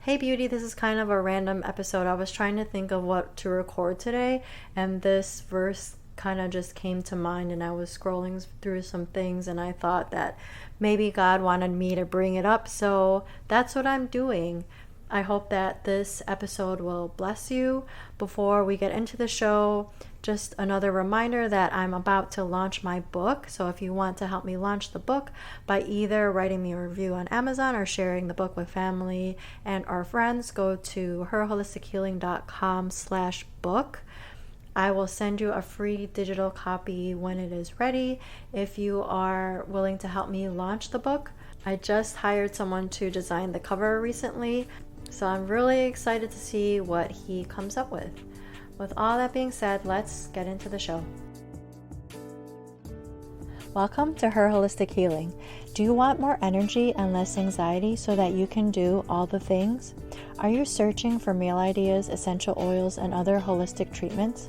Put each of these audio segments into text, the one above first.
Hey beauty, this is kind of a random episode. I was trying to think of what to record today, and this verse kind of just came to mind, and I was scrolling through some things and I thought that maybe God wanted me to bring it up, so that's what I'm doing. I hope that this episode will bless you. Before we get into the show, just another reminder that I'm about to launch my book. So if you want to help me launch the book by either writing me a review on Amazon or sharing the book with family and our friends, go to herholistichealing.com/book. I will send you a free digital copy when it is ready if you are willing to help me launch the book. I just hired someone to design the cover recently, so I'm really excited to see what he comes up with. With all that being said, let's get into the show. Welcome to Her Holistic Healing. Do you want more energy and less anxiety so that you can do all the things? Are you searching for meal ideas, essential oils, and other holistic treatments?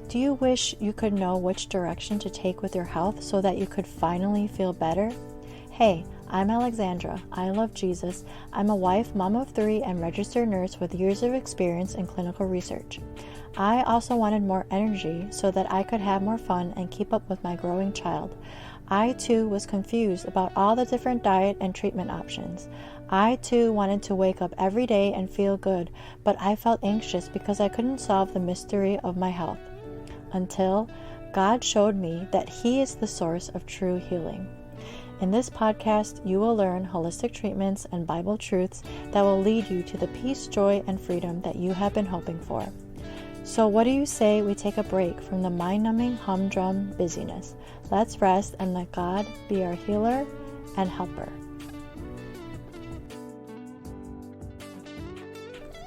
Do you wish you could know which direction to take with your health so that you could finally feel better? Hey, I'm Alexandra. I love Jesus. I'm a wife, mom of 3, and registered nurse with years of experience in clinical research. I also wanted more energy so that I could have more fun and keep up with my growing child. I too was confused about all the different diet and treatment options. I too wanted to wake up every day and feel good, but I felt anxious because I couldn't solve the mystery of my health. Until God showed me that He is the source of true healing. In this podcast, you will learn holistic treatments and Bible truths that will lead you to the peace, joy, and freedom that you have been hoping for. So what do you say we take a break from the mind-numbing humdrum busyness? Let's rest and let God be our healer and helper.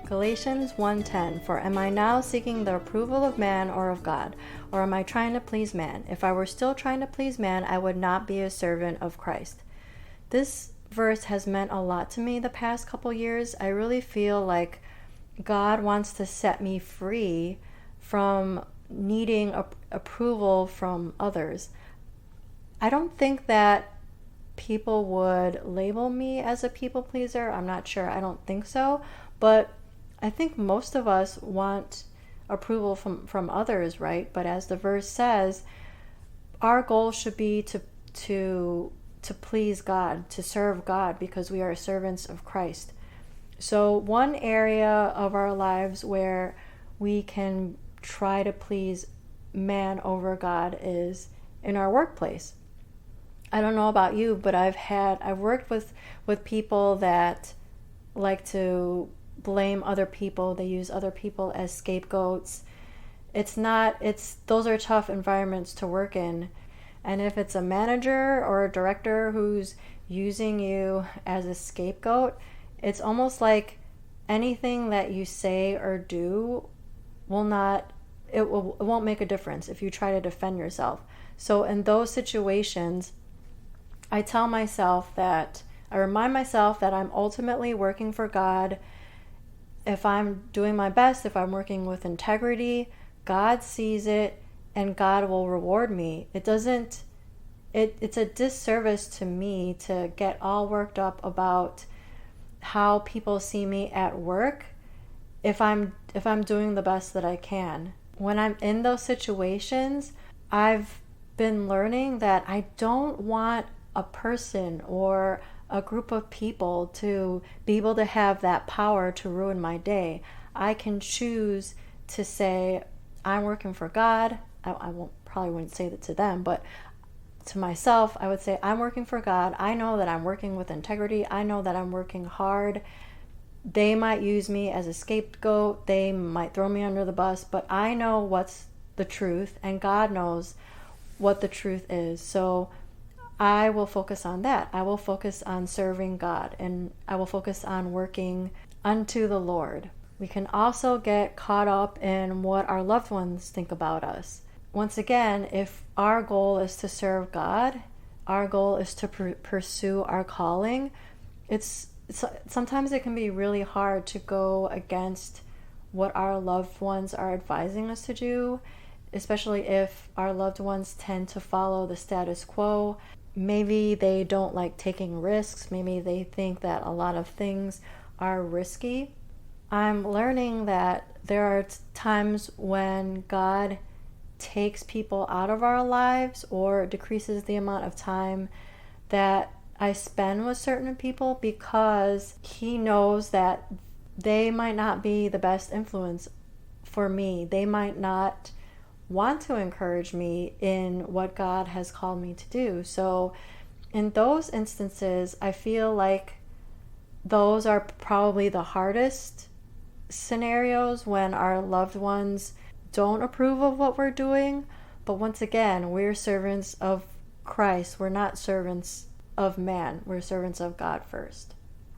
Galatians 1:10, for am I now seeking the approval of man or of God? Or am I trying to please man? If I were still trying to please man, I would not be a servant of Christ. This verse has meant a lot to me the past couple years. I really feel like God wants to set me free from needing approval from others. I don't think that people would label me as a people pleaser. I'm not sure. I don't think so. But I think most of us want approval from others, right? But as the verse says, our goal should be to please God, to serve God, because we are servants of Christ. So one area of our lives where we can try to please man over God is in our workplace. I don't know about you, but I've worked with people that like to blame other people. They use other people as scapegoats. Those are tough environments to work in. And if it's a manager or a director who's using you as a scapegoat, it's almost like anything that you say or do won't make a difference if you try to defend yourself. So in those situations, I remind myself that I'm ultimately working for God. If I'm doing my best, if I'm working with integrity, God sees it and God will reward me. It's a disservice to me to get all worked up about how people see me at work if I'm doing the best that I can. When I'm in those situations, I've been learning that I don't want a person or a group of people to be able to have that power to ruin my day. I can choose to say, I'm working for God. I wouldn't say that to them, but to myself, I would say, I'm working for God. I know that I'm working with integrity. I know that I'm working hard. They might use me as a scapegoat. They might throw me under the bus, but I know what's the truth, and God knows what the truth is. So I will focus on that. I will focus on serving God, and I will focus on working unto the Lord. We can also get caught up in what our loved ones think about us. Once again, if our goal is to serve God, our goal is to pursue our calling, sometimes it can be really hard to go against what our loved ones are advising us to do, especially if our loved ones tend to follow the status quo. Maybe they don't like taking risks. Maybe they think that a lot of things are risky. I'm learning that there are times when God takes people out of our lives or decreases the amount of time that I spend with certain people because He knows that they might not be the best influence for me. They might not want to encourage me in what God has called me to do. So in those instances, I feel like those are probably the hardest scenarios, when our loved ones don't approve of what we're doing. But once again, we're servants of Christ. We're not servants of man. We're servants of God first.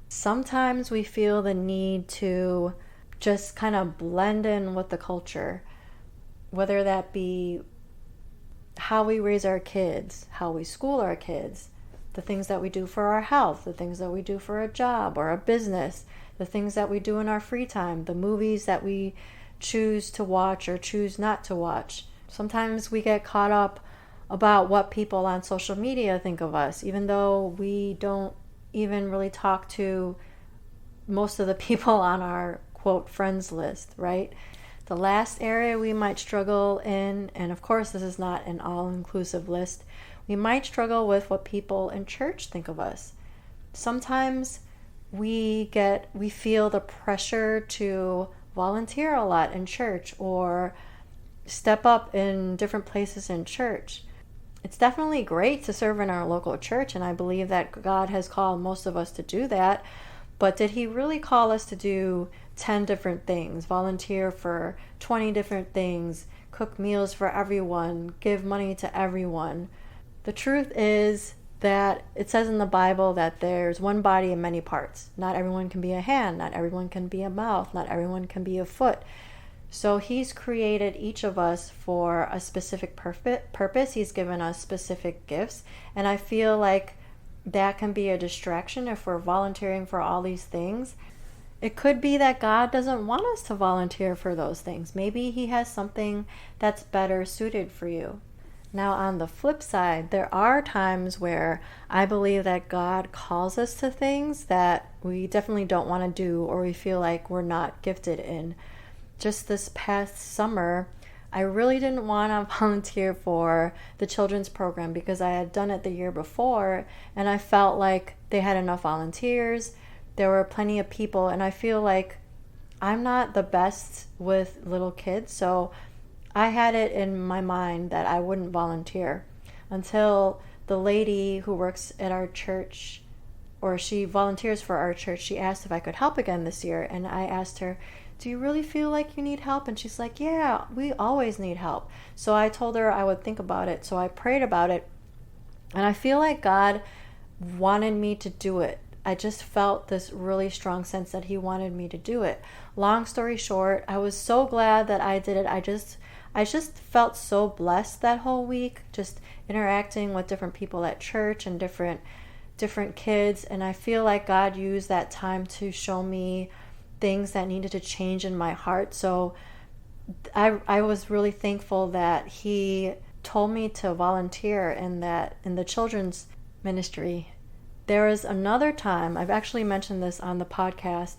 Sometimes we feel the need to just kind of blend in with the culture, whether that be how we raise our kids, how we school our kids, the things that we do for our health, the things that we do for a job or a business, the things that we do in our free time, the movies that we choose to watch or choose not to watch. Sometimes we get caught up about what people on social media think of us, even though we don't even really talk to most of the people on our quote friends list, right? The last area we might struggle in, and of course this is not an all-inclusive list, we might struggle with what people in church think of us. Sometimes we feel the pressure to volunteer a lot in church or step up in different places in church. It's definitely great to serve in our local church, and I believe that God has called most of us to do that. But did He really call us to do 10 different things, volunteer for 20 different things, cook meals for everyone, give money to everyone? The truth is that it says in the Bible that there's one body and many parts. Not everyone can be a hand, not everyone can be a mouth, not everyone can be a foot. So He's created each of us for a specific purpose. He's given us specific gifts. And I feel like that can be a distraction if we're volunteering for all these things. It could be that God doesn't want us to volunteer for those things. Maybe He has something that's better suited for you. Now, on the flip side, there are times where I believe that God calls us to things that we definitely don't want to do or we feel like we're not gifted in. Just this past summer, I really didn't want to volunteer for the children's program because I had done it the year before and I felt like they had enough volunteers. There were plenty of people, and I feel like I'm not the best with little kids, so I had it in my mind that I wouldn't volunteer until the lady who works at our church, or she volunteers for our church, she asked if I could help again this year. And I asked her, do you really feel like you need help? And she's like, yeah, we always need help. So I told her I would think about it. So I prayed about it. And I feel like God wanted me to do it. I just felt this really strong sense that He wanted me to do it. Long story short, I was so glad that I did it. I just felt so blessed that whole week, just interacting with different people at church and different kids. And I feel like God used that time to show me things that needed to change in my heart. So I was really thankful that He told me to volunteer in the children's ministry. There is another time, I've actually mentioned this on the podcast,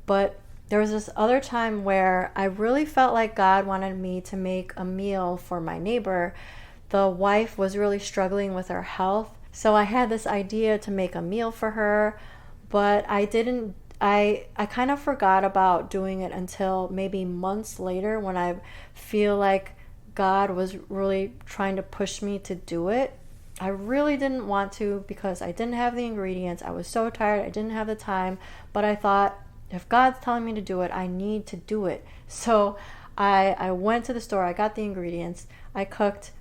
but there was this other time where I really felt like God wanted me to make a meal for my neighbor. The wife was really struggling with her health, so I had this idea to make a meal for her, but I kind of forgot about doing it until maybe months later when I feel like God was really trying to push me to do it. I really didn't want to because I didn't have the ingredients. I was so tired. I didn't have the time, but I thought, if God's telling me to do it, I need to do it. So I went to the store. I got the ingredients. I cooked.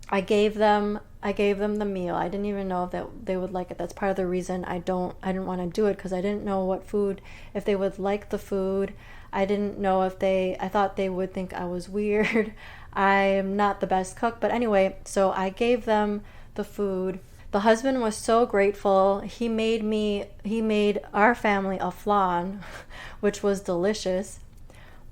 I gave them the meal. I didn't even know if they would like it. That's part of the reason I didn't want to do it, because I didn't know what food, if they would like the food. I didn't know I thought they would think I was weird. I am not the best cook, but anyway, so I gave them the food. The husband was so grateful. He made our family a flan, which was delicious.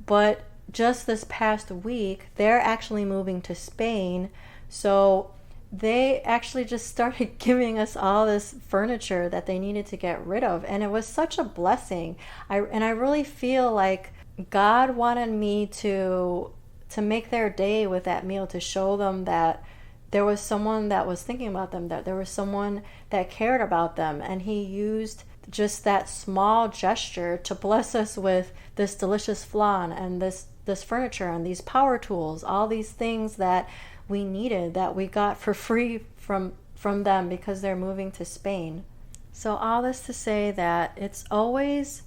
But just this past week, they're actually moving to Spain. So they actually just started giving us all this furniture that they needed to get rid of. And it was such a blessing. I really feel like God wanted me to make their day with that meal, to show them that there was someone that was thinking about them, that there was someone that cared about them. And he used just that small gesture to bless us with this delicious flan and this furniture and these power tools, all these things that we needed, that we got for free from them because they're moving to Spain. So all this to say that it's always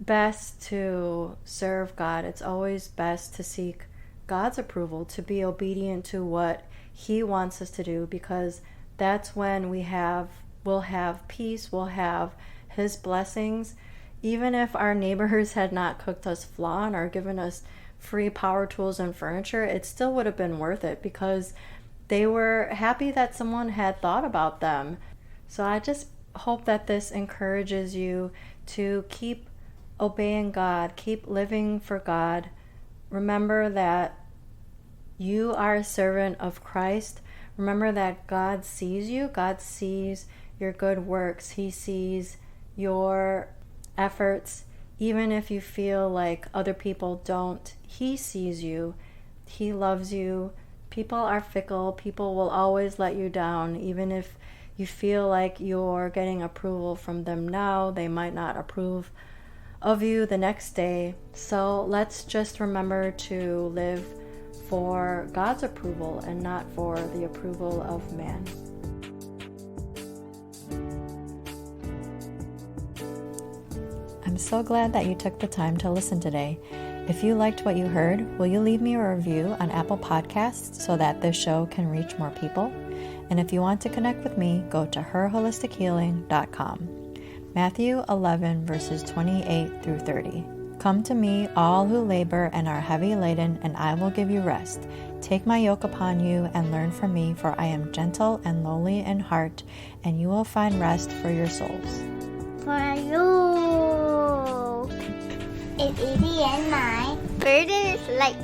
best to serve God. It's always best to seek God's approval, to be obedient to what he wants us to do, because that's when we'll have peace, we'll have his blessings. Even if our neighbors had not cooked us flan or given us free power tools and furniture, it still would have been worth it because they were happy that someone had thought about them. So I just hope that this encourages you to keep obeying God, keep living for God. Remember that you are a servant of Christ. Remember that God sees you. God sees your good works. He sees your efforts. Even if you feel like other people don't, he sees you. He loves you. People are fickle. People will always let you down. Even if you feel like you're getting approval from them now, they might not approve of you the next day. So let's just remember to live for God's approval and not for the approval of man. I'm so glad that you took the time to listen today. If you liked what you heard, will you leave me a review on Apple Podcasts so that this show can reach more people? And if you want to connect with me, go to herholistichealing.com. Matthew 11 verses 28 through 30. Come to me, all who labor and are heavy laden, and I will give you rest. Take my yoke upon you and learn from me, for I am gentle and lowly in heart, and you will find rest for your souls. For you is easy and my burden is light.